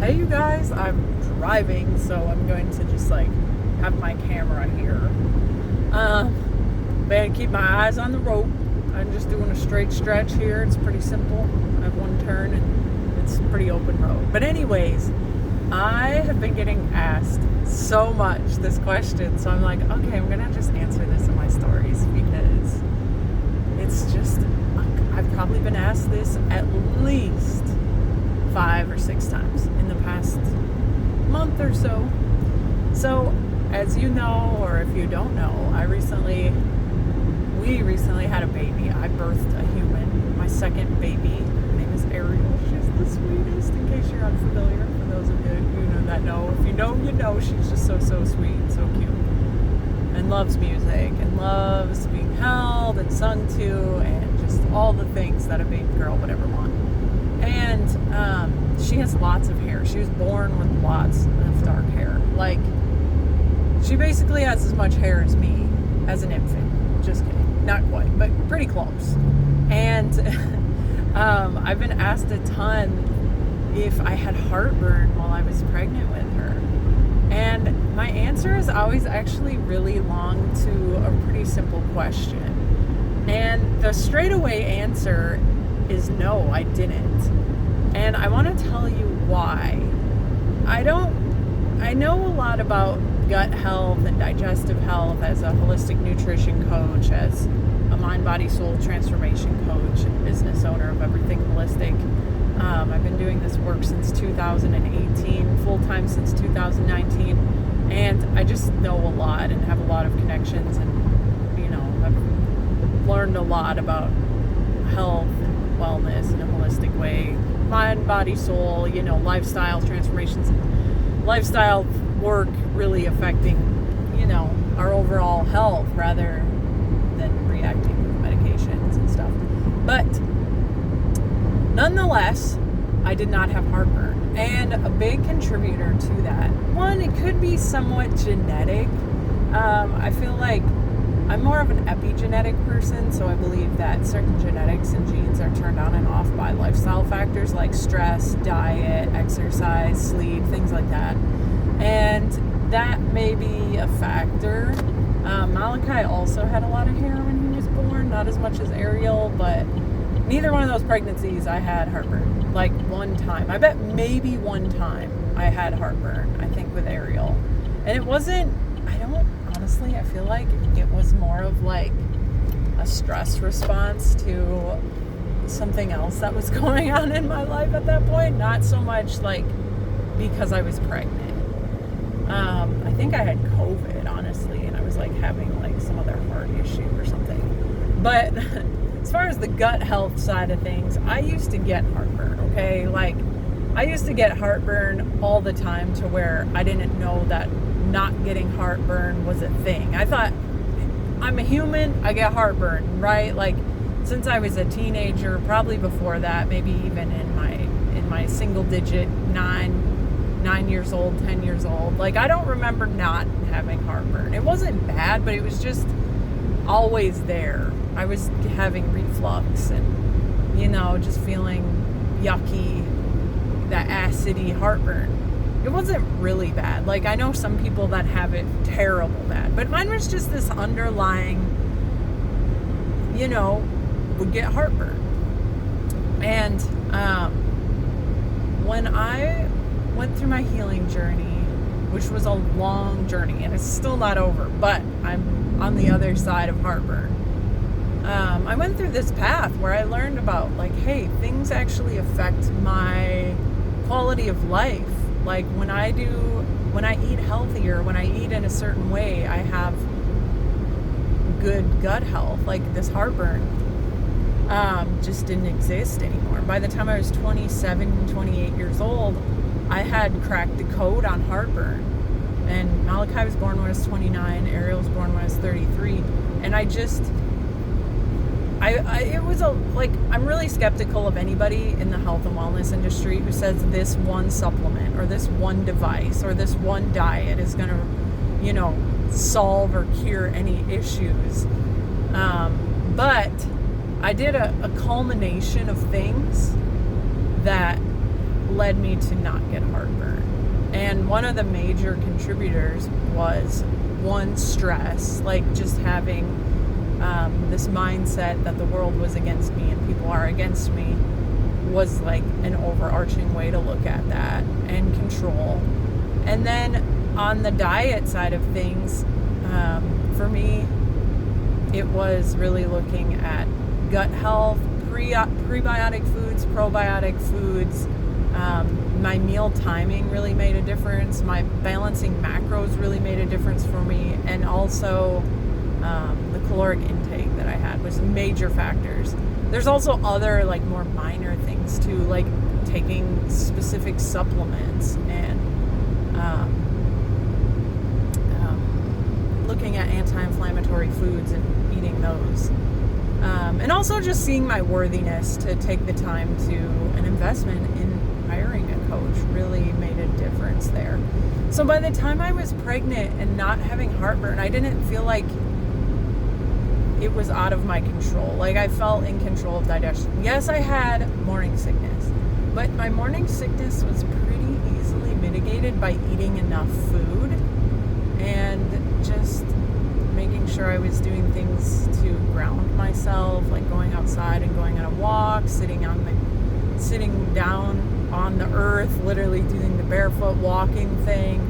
Hey you guys, I'm driving, so I'm going to just have my camera here. But keep my eyes on the road. I'm just doing a straight stretch here. It's pretty simple. I have one turn and it's a pretty open road. But anyways, I have been getting asked so much this question, so I'm like, okay, I'm gonna just answer this in my stories because it's just, I've probably been asked this at least 5 or 6 times in the past month or so. So, as you know, or if you don't know, we recently had a baby. I birthed a human, my second baby. Her name is Ariel. She's the sweetest, in case you're unfamiliar. For those of you who know, if you know, you know. She's just so sweet, so cute. And loves music, and loves being held and sung to, and just all the things that a baby girl would ever want. And she has lots of hair. She was born with lots of dark hair. She basically has as much hair as me as an infant. Just kidding. Not quite, but pretty close. And I've been asked a ton if I had heartburn while I was pregnant with her. And my answer is always actually really long to a pretty simple question. And the straightaway answer is no, I didn't. And I want to tell you why. I know a lot about gut health and digestive health as a holistic nutrition coach, as a mind, body, soul transformation coach and business owner of everything holistic. I've been doing this work since 2018, full-time since 2019, and I just know a lot and have a lot of connections, and I've learned a lot about health and wellness in a holistic way. Mind, body, soul, lifestyle transformations, lifestyle work really affecting, our overall health rather than reacting with medications and stuff. But nonetheless, I did not have heartburn. And a big contributor to that, one, it could be somewhat genetic. I feel like I'm more of an epigenetic person, so I believe that certain genetics and genes are turned on and off by lifestyle factors like stress, diet, exercise, sleep, things like that. And that may be a factor. Malachi also had a lot of hair when he was born, not as much as Ariel, but neither one of those pregnancies I had heartburn. One time. I bet maybe one time I had heartburn, I think with Ariel. And it wasn't, honestly, I feel like it was more of a stress response to something else that was going on in my life at that point. Not so much because I was pregnant. I think I had COVID, honestly, and I was having some other heart issue or something. But as far as the gut health side of things, I used to get heartburn, okay? I used to get heartburn all the time to where I didn't know that not getting heartburn was a thing. I thought, I'm a human, I get heartburn, right? Since I was a teenager, probably before that, maybe even in my single digit 9 years old, 10 years old. I don't remember not having heartburn. It wasn't bad, but it was just always there. I was having reflux and, just feeling yucky, that acidy heartburn. It wasn't really bad. I know some people that have it terrible bad, but mine was just this underlying, would get heartburn. And when I went through my healing journey, which was a long journey, and it's still not over, but I'm on the other side of heartburn. I went through this path where I learned about hey, things actually affect my quality of life. When I eat healthier, when I eat in a certain way, I have good gut health. This heartburn just didn't exist anymore. By the time I was 27, 28 years old, I had cracked the code on heartburn. And Malachi was born when I was 29, Ariel was born when I was 33. And I'm really skeptical of anybody in the health and wellness industry who says this one supplement or this one device or this one diet is going to, solve or cure any issues. But I did a culmination of things that led me to not get heartburn. And one of the major contributors was, one, stress, like just having this mindset that the world was against me and people are against me was like an overarching way to look at that, and control. And then on the diet side of things, for me, it was really looking at gut health, prebiotic foods, probiotic foods. My meal timing really made a difference. My balancing macros really made a difference for me. And also the caloric intake that I had was major factors. There's also other like more minor things too, like taking specific supplements and looking at anti-inflammatory foods and eating those. And also just seeing my worthiness to take the time to an investment in hiring a coach really made a difference there. So by the time I was pregnant and not having heartburn, I didn't feel like it was out of my control. Like I felt in control of digestion. Yes, I had morning sickness, but my morning sickness was pretty easily mitigated by eating enough food and just making sure I was doing things to ground myself, like going outside and going on a walk, sitting down on the earth, literally doing the barefoot walking thing,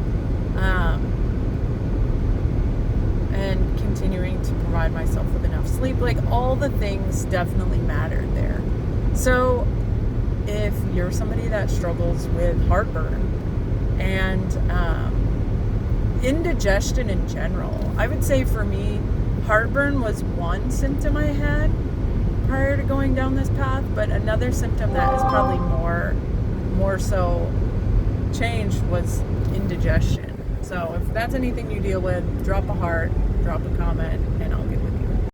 and continuing to provide myself with enough sleep. Like all the things definitely mattered there. So if you're somebody that struggles with heartburn and indigestion in general, I would say for me, heartburn was one symptom I had prior to going down this path, but another symptom that is probably more so changed was indigestion. So if that's anything you deal with, drop a heart, drop a comment, and I'll get